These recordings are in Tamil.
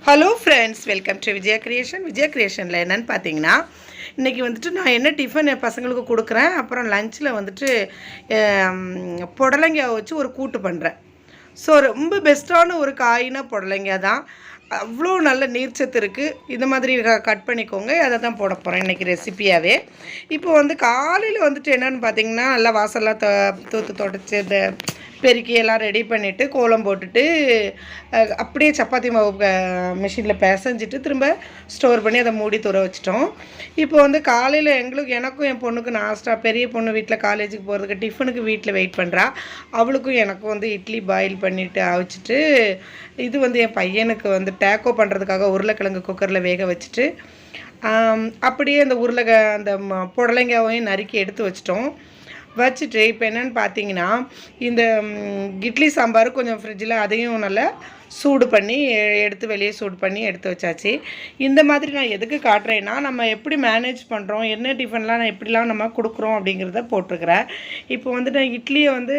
Hello friends, welcome to Vijaya creation. Vijaya கிரியேஷனில் என்னென்னு பார்த்தீங்கன்னா, இன்றைக்கி வந்துட்டு நான் என்ன டிஃபன் என் பசங்களுக்கு கொடுக்குறேன். அப்புறம் லஞ்சில் வந்துட்டு புடலங்காய் வச்சு ஒரு கூட்டு பண்ணுறேன். ஸோ ரொம்ப பெஸ்ட்டான ஒரு காய்னா புடலங்காய் தான். அவ்வளோ நல்ல நீர்ச்சத்து இருக்குது. இந்த மாதிரி கட் பண்ணிக்கோங்க. அதை தான் போட போகிறேன் இன்றைக்கி ரெசிப்பியாகவே. இப்போ வந்து காலையில் வந்துட்டு என்னென்னு பார்த்தீங்கன்னா, நல்லா வாசல்லாம் தூத்து தொடச்சி இந்த பெருக்கி எல்லாம் ரெடி பண்ணிவிட்டு கோலம் போட்டுட்டு அப்படியே சப்பாத்தி மாவு மிஷினில் பிசைஞ்சிட்டு திரும்ப ஸ்டோர் பண்ணி அதை மூடி தூர வச்சிட்டோம். இப்போ வந்து காலையில் எனக்கும் என் பொண்ணுக்கு நாஸ்டா, பெரிய பொண்ணு வீட்டில் காலேஜுக்கு போகிறதுக்கு டிஃபனுக்கு வீட்டில் வெயிட் பண்ணுறா. அவளுக்கும் எனக்கும் வந்து இட்லி பாயில் பண்ணிவிட்டு அவிச்சிட்டு, இது வந்து என் பையனுக்கு வந்து டேக்கோ பண்ணுறதுக்காக உருளைக்கிழங்கு குக்கரில் வேக வச்சுட்டு அப்படியே அந்த அந்த புடலங்காயையும் நறுக்கி எடுத்து வச்சிட்டோம். வச்சுட்டு இப்போ என்னென்னு பார்த்தீங்கன்னா, இந்த இட்லி சாம்பார் கொஞ்சம் ஃப்ரிட்ஜில் அதையும் நல்லா சூடு பண்ணி வெளியே சூடு பண்ணி எடுத்து வச்சாச்சு. இந்த மாதிரி நான் எதுக்கு காட்டுறேன்னா, நம்ம எப்படி மேனேஜ் பண்ணுறோம், என்ன டிஃபன்லாம் நான் எப்படிலாம் நம்ம கொடுக்குறோம் அப்படிங்கிறத போட்டிருக்கிறேன். இப்போ வந்து நான் இட்லியை வந்து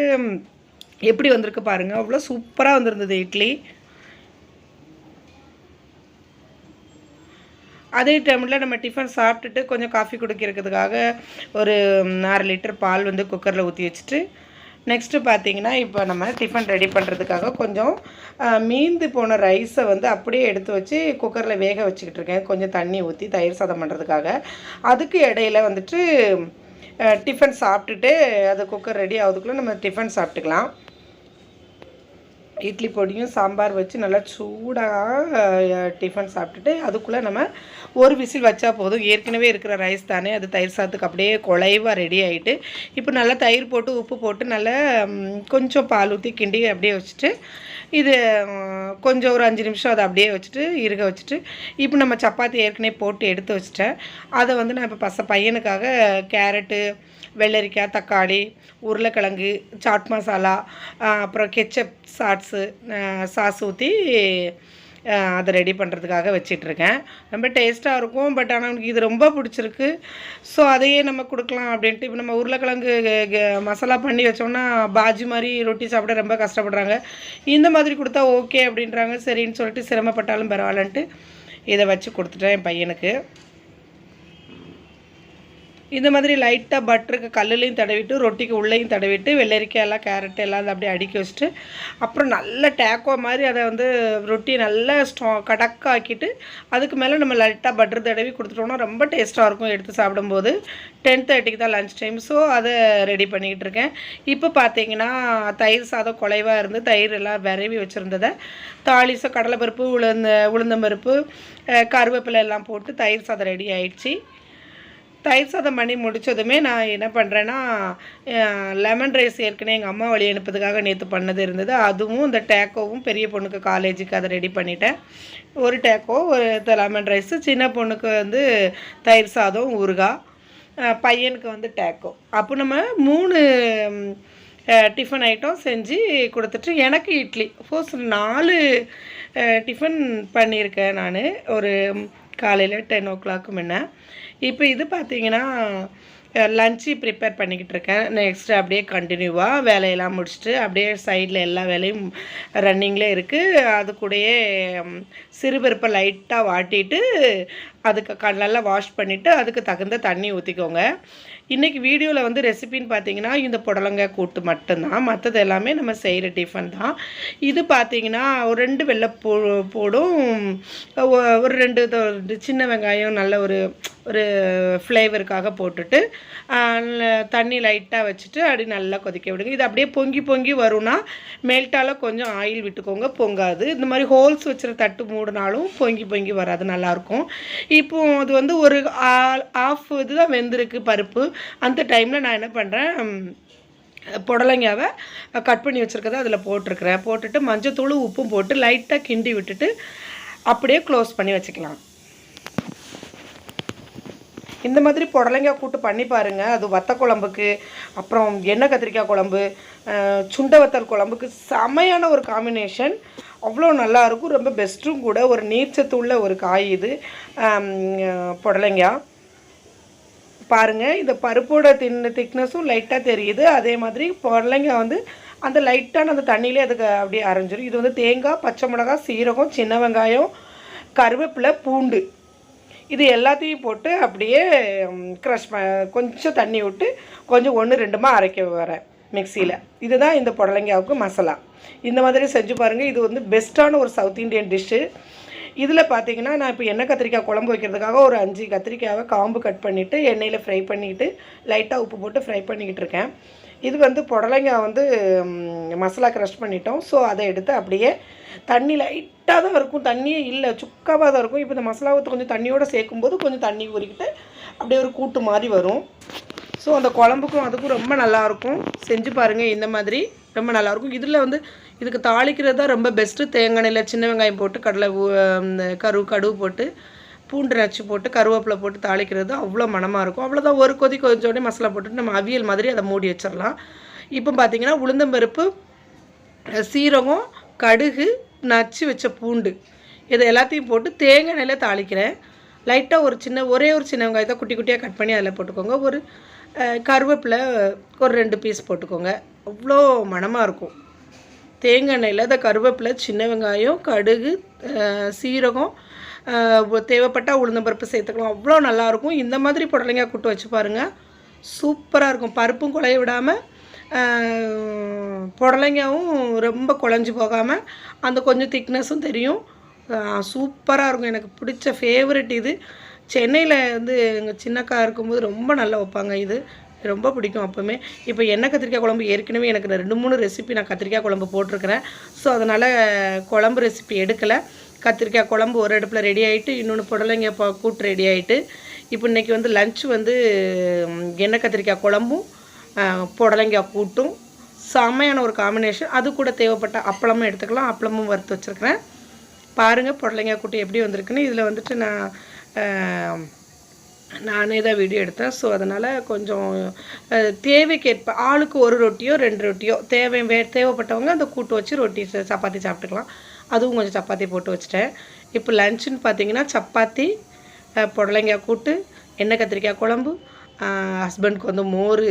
எப்படி வந்திருக்கு பாருங்கள், அவ்வளோ சூப்பராக வந்திருந்தது இட்லி. அதே டைமில் நம்ம டிஃபன் சாப்பிட்டுட்டு கொஞ்சம் காஃபி குடிக்கிறதுக்காக ஒரு 1/2 லிட்டர் பால் வந்து குக்கரில் ஊற்றி வச்சுட்டு, நெக்ஸ்ட்டு பார்த்திங்கன்னா இப்போ நம்ம டிஃபன் ரெடி பண்ணுறதுக்காக கொஞ்சம் மீந்து போன ரைஸை வந்து அப்படியே எடுத்து வச்சு குக்கரில் வேக வச்சுக்கிட்டு இருக்கேன். கொஞ்சம் தண்ணி ஊற்றி தயிர் சாதம் பண்ணுறதுக்காக. அதுக்கு இடையில வந்துட்டு டிஃபன் சாப்பிட்டுட்டு அது குக்கர் ரெடி ஆகுதுக்குள்ளே நம்ம டிஃபன் சாப்பிட்டுக்கலாம். இட்லி பொடியும் சாம்பார் வச்சு நல்லா சூடாக டிஃபன் சாப்பிட்டுட்டு அதுக்குள்ளே நம்ம ஒரு விசில் வச்சா போதும். ஏற்கனவே இருக்கிற ரைஸ் தானே, அது தயிர் சாதத்துக்கு அப்படியே குழைவாக ரெடி ஆகிட்டு, இப்போ நல்லா தயிர் போட்டு உப்பு போட்டு நல்லா கொஞ்சம் பால் ஊற்றி கிண்டி அப்படியே வச்சுட்டு, இது கொஞ்சம் ஒரு 5 நிமிஷம் அதை அப்படியே வச்சுட்டு இருக வச்சுட்டு, இப்போ நம்ம சப்பாத்தி ஏற்கனவே போட்டு எடுத்து வச்சுட்டேன். அதை வந்து நான் இப்போ பையனுக்காக கேரட்டு, வெள்ளரிக்காய், தக்காளி, உருளைக்கிழங்கு, சாட் மசாலா, அப்புறம் கெச்சப் சாஸ் ஊற்றி அதை ரெடி பண்ணுறதுக்காக வச்சிட்ருக்கேன். ரொம்ப டேஸ்ட்டாக இருக்கும். பட் ஆனால் எனக்கு இது ரொம்ப பிடிச்சிருக்கு. ஸோ அதையே நம்ம கொடுக்கலாம் அப்படின்ட்டு இப்போ நம்ம உருளைக்கிழங்கு மசாலா பண்ணி வச்சோம்னா பாஜி மாதிரி ரொட்டி சாப்பிட ரொம்ப கஷ்டப்படுறாங்க. இந்த மாதிரி கொடுத்தா ஓகே அப்படின்றாங்க. சரின்னு சொல்லிட்டு சிரமப்பட்டாலும் பரவாயில்லன்ட்டு இதை வச்சு கொடுத்துட்டேன் என் பையனுக்கு. இந்த மாதிரி லைட்டாக பட்டருக்கு கல்லுலையும் தடவிட்டு, ரொட்டிக்கு உள்ளேயும் தடவிட்டு, வெள்ளரிக்காய் எல்லாம் கேரட் எல்லாம் அதை அப்படியே அடுக்கி வச்சுட்டு, அப்புறம் நல்ல டேக்கோ மாதிரி அதை வந்து ரொட்டியை நல்லா கடக்காக்கிட்டு, அதுக்கு மேலே நம்ம லைட்டாக பட்டர் தடவி கொடுத்துட்டோம்னா ரொம்ப டேஸ்ட்டாக இருக்கும் எடுத்து சாப்பிடும்போது. 10:30க்கு தான் லன்ச் டைம். ஸோ அதை ரெடி பண்ணிக்கிட்டு இருக்கேன். இப்போ பார்த்தீங்கன்னா தயிர் சாதம் குலைவாக இருந்து தயிர் எல்லாம் விரவி வச்சுருந்ததை தாளிசம் கடலைப்பருப்பு, உளுந்தம்பருப்பு, கருவேப்பிலை எல்லாம் போட்டு தயிர் சாதம் ரெடி ஆயிடுச்சு. தயிர் சாதம் பண்ணி முடித்ததுமே நான் என்ன பண்ணுறேன்னா, லெமன் ரைஸ் ஏற்கனவே எங்கள் அம்மா வழி அனுப்புறதுக்காக நேற்று பண்ணது இருந்தது. அதுவும் இந்த டேக்கோவும் பெரிய பொண்ணுக்கு காலேஜுக்கு அதை ரெடி பண்ணிட்டேன். ஒரு டேக்கோ, ஒரு லெமன் ரைஸு, சின்ன பொண்ணுக்கு வந்து தயிர் சாதம், ஊறுகாய், பையனுக்கு வந்து டேக்கோ. அப்போ நம்ம 3 டிஃபன் ஐட்டம் செஞ்சு கொடுத்துட்டு, எனக்கு இட்லி சப்போஸ் 4 டிஃபன் பண்ணியிருக்கேன் நான் ஒரு காலையில் 10 o'clock முன்ன. இப்போ இது பார்த்திங்கன்னா லஞ்சு ப்ரிப்பேர் பண்ணிக்கிட்டு இருக்கேன். நெக்ஸ்ட்டு அப்படியே கண்டினியூவாக வேலையெல்லாம் முடிச்சுட்டு அப்படியே சைடில் எல்லா வேலையும் ரன்னிங்கில் இருக்குது. அது கூடயே சிறுபருப்பை லைட்டாக வாட்டிட்டு அதுக்கு நல்லா வாஷ் பண்ணிவிட்டு அதுக்கு தகுந்த தண்ணி ஊற்றிக்கோங்க. இன்றைக்கி வீடியோவில் வந்து ரெசிபின்னு பார்த்தீங்கன்னா இந்த புடலங்காய் கூட்டு மட்டும்தான். மற்றது எல்லாமே நம்ம செய்கிற டிஃபன் தான். இது பார்த்திங்கன்னா ஒரு 2 வெள்ளை போடும், ஒரு 2 சின்ன வெங்காயம் நல்ல ஒரு ஃப்ளேவருக்காக போட்டுட்டு தண்ணி லைட்டாக வச்சுட்டு அப்படி நல்லா கொதிக்க விடுங்க. இது அப்படியே பொங்கி பொங்கி வரும்னா மெல்ட்டால் கொஞ்சம் ஆயில் விட்டுக்கோங்க, பொங்காது. இந்த மாதிரி ஹோல்ஸ் வச்சுற தட்டு மூடினாலும் பொங்கி பொங்கி வராது, நல்லாயிருக்கும். இப்போ அது வந்து ஒரு ஆஃப் இதுதான் வெந்திருக்கு பருப்பு. அந்த டைமில் நான் என்ன பண்ணுறேன், புடலங்காவை கட் பண்ணி வச்சுருக்கதை அதில் போட்டுட்டு மஞ்சத்தூள் உப்பும் போட்டு லைட்டாக கிண்டி விட்டுட்டு அப்படியே க்ளோஸ் பண்ணி வச்சுக்கலாம். இந்த மாதிரி புடலங்காய் கூட்டு பண்ணி பாருங்கள். அது வத்த குழம்புக்கு, அப்புறம் எண்ணெய் கத்திரிக்காய் குழம்பு, சுண்டை வத்தல் குழம்புக்கு செமையான ஒரு காம்பினேஷன். அவ்வளோ நல்லாயிருக்கும். ரொம்ப பெஸ்ட்டும் கூட. ஒரு நீர்ச்சத்து உள்ள ஒரு காய் இது புடலங்காய். பாருங்கள், இந்த பருப்போட திக்னஸும் லைட்டாக தெரியுது. அதே மாதிரி புடலங்காய் வந்து அந்த லைட்டான அந்த தண்ணியிலே அதுக்கு அப்படியே அரைஞ்சிரும். இது வந்து தேங்காய், பச்சை மிளகாய், சீரகம், சின்ன வெங்காயம், கருவேப்பிலை, பூண்டு இது எல்லாத்தையும் போட்டு அப்படியே க்ரஷ் கொஞ்சம் தண்ணி விட்டு கொஞ்சம் 1-2மா அரைக்க வரேன் மிக்சியில். இதுதான் இந்த புடலங்காவுக்கு மசாலா. இந்த மாதிரி செஞ்சு பாருங்கள். இது வந்து பெஸ்ட்டான ஒரு சவுத் இண்டியன் டிஷ்ஷு. இதில் பார்த்தீங்கன்னா நான் இப்போ எண்ணெய் கத்திரிக்காய் குழம்பு வைக்கிறதுக்காக ஒரு 5 கத்திரிக்காயை காம்பு கட் பண்ணிவிட்டு எண்ணெயில் ஃப்ரை பண்ணிவிட்டு லைட்டாக உப்பு போட்டு ஃப்ரை பண்ணிக்கிட்டு இருக்கேன். இது வந்து புடலங்காய் வந்து மசாலா க்ரஷ் பண்ணிட்டோம். ஸோ அதை எடுத்து அப்படியே தண்ணி லைட்டாக தான் இருக்கும், தண்ணியே இல்லை, சுக்காவாக தான் இருக்கும். இப்போ இந்த மசாலாவை கொஞ்சம் தண்ணியோடு சேர்க்கும்போது கொஞ்சம் தண்ணி ஊறிக்கிட்டு அப்படியே ஒரு கூட்டு மாதிரி வரும். ஸோ அந்த குழம்புக்கும் அதுக்கும் ரொம்ப நல்லாயிருக்கும். செஞ்சு பாருங்கள், இந்த மாதிரி ரொம்ப நல்லாயிருக்கும். இதில் வந்து இதுக்கு தாளிக்கிறது தான் ரொம்ப பெஸ்ட்டு. தேங்காய் எண்ணெயில் சின்ன வெங்காயம் போட்டு கடுகு போட்டு பூண்டு நச்சு போட்டு கருவேப்பிலை போட்டு தாளிக்கிறது அவ்வளோ மணமாக இருக்கும். அவ்வளோதான், ஒரு கொதி கொதிச்சோடனே மசாலா போட்டுட்டு நம்ம அவியல் மாதிரி அதை மூடி வச்சிடலாம். இப்போ பார்த்திங்கன்னா உளுந்தம்பருப்பு, சீரகம், கடுகு, நச்சு வச்ச பூண்டு இதை எல்லாத்தையும் போட்டு தேங்காய் எண்ணெயில் தாளிக்கிறேன். லைட்டாக ஒரே ஒரு சின்ன வெங்காயத்தை குட்டி குட்டியாக கட் பண்ணி அதில் போட்டுக்கோங்க. ஒரு கருவேப்பிலை ஒரு 2 பீஸ் போட்டுக்கோங்க. அவ்வளோ மணமாக இருக்கும். தேங்காய் எண்ணெயில் இந்த கருவேப்பிலை, சின்ன வெங்காயம், கடுகு, சீரகம், தேவைப்பட்டால் உளுந்தம்பருப்பு சேர்த்துக்கலாம். அவ்வளோ நல்லாயிருக்கும். இந்த மாதிரி புடலங்காய் கூட்டு வச்சு பாருங்கள், சூப்பராக இருக்கும். பருப்பும் குழைய விடாமல் புடலங்காயும் ரொம்ப குழஞ்சி போகாமல் அந்த கொஞ்சம் திக்னஸும் தெரியும். சூப்பராக இருக்கும். எனக்கு பிடிச்ச ஃபேவரெட் இது. சென்னையில் வந்து எங்கள் சின்னக்கா இருக்கும்போது ரொம்ப நல்லா வைப்பாங்க. இது ரொம்ப பிடிக்கும் அப்போவுமே. இப்போ எண்ணெய் கத்திரிக்காய் குழம்பு ஏற்கனவே எனக்கு 2-3 ரெசிபி நான் கத்திரிக்காய் குழம்பு போட்டிருக்கிறேன். ஸோ அதனால் குழம்பு ரெசிபி எடுக்கலை. கத்திரிக்காய் குழம்பு ஒரு அடுப்பில் ரெடி ஆகிட்டு, இன்னொன்று புடலங்காய் கூட்டு ரெடி ஆகிட்டு, இப்போ இன்றைக்கி வந்து லன்ச் வந்து எண்ணெய் கத்திரிக்காய் குழம்பும் புடலங்காய் கூட்டும் செம்மையான ஒரு காம்பினேஷன். அது கூட தேவைப்பட்ட அப்பளமும் எடுத்துக்கலாம். அப்பளமும் வறுத்து வச்சுருக்கிறேன். பாருங்கள் புடலங்காய் கூட்டு எப்படி வந்திருக்குன்னு. இதில் வந்துட்டு நானே தான் வீடியோ எடுத்தேன். ஸோ அதனால் கொஞ்சம் தேவைக்கேற்ப ஆளுக்கு 1 ரொட்டியோ 2 ரொட்டியோ தேவைப்பட்டவங்க அந்த கூட்டு வச்சு ரொட்டி சப்பாத்தி சாப்பிட்டுக்கலாம். அதுவும் கொஞ்சம் சப்பாத்தி போட்டு வச்சுட்டேன். இப்போ லன்ச்சுன்னு பார்த்தீங்கன்னா சப்பாத்தி, புடலங்காய் கூட்டு, எண்ணெய் கத்திரிக்காய் குழம்பு, ஹஸ்பண்டுக்கு வந்து மோர்.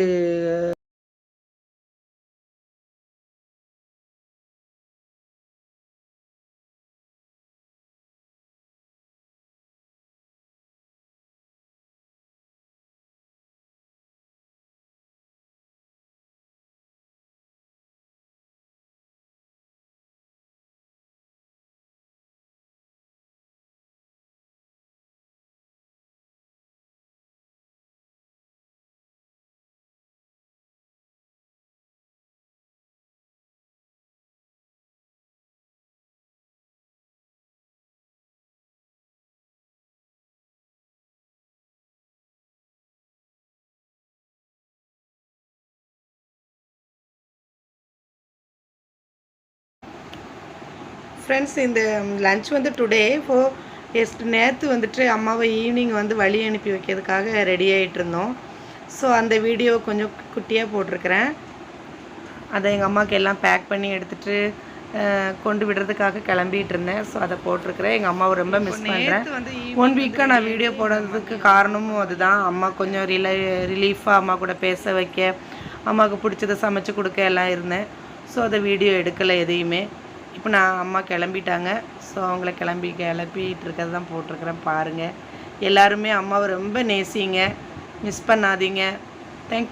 ஃப்ரெண்ட்ஸ், இந்த லன்ச் வந்து டுடே நேற்று வந்துட்டு அம்மாவை ஈவினிங் வந்து வழி அனுப்பி வைக்கிறதுக்காக ரெடி ஆகிட்டு இருந்தோம். ஸோ அந்த வீடியோ கொஞ்சம் குட்டியாக போட்டிருக்கிறேன். அதை எங்கள் அம்மாவுக்கு எல்லாம் பேக் பண்ணி எடுத்துகிட்டு கொண்டு விடுறதுக்காக கிளம்பிகிட்டு இருந்தேன். ஸோ அதை போட்டிருக்கிறேன். எங்கள் அம்மாவை ரொம்ப மிஸ் பண்ணுறேன். 1 வீக்காக நான் வீடியோ போடுறதுக்கு காரணமும் அதுதான். அம்மா கொஞ்சம் ரிலீஃபாக அம்மா கூட பேச வைக்க, அம்மாவுக்கு பிடிச்சதை சமைச்சு கொடுக்க எல்லாம் இருந்தேன். ஸோ அதை வீடியோ எடுக்கலை எதையுமே. இப்போ நான் அம்மா கிளம்பிட்டாங்க. ஸோ அவங்கள கிளப்பிட்டு இருக்கிறது தான் போட்டிருக்கிறேன். பாருங்கள், எல்லாருமே அம்மாவை ரொம்ப நேசிங்க, மிஸ் பண்ணாதீங்க. தேங்க்யூ.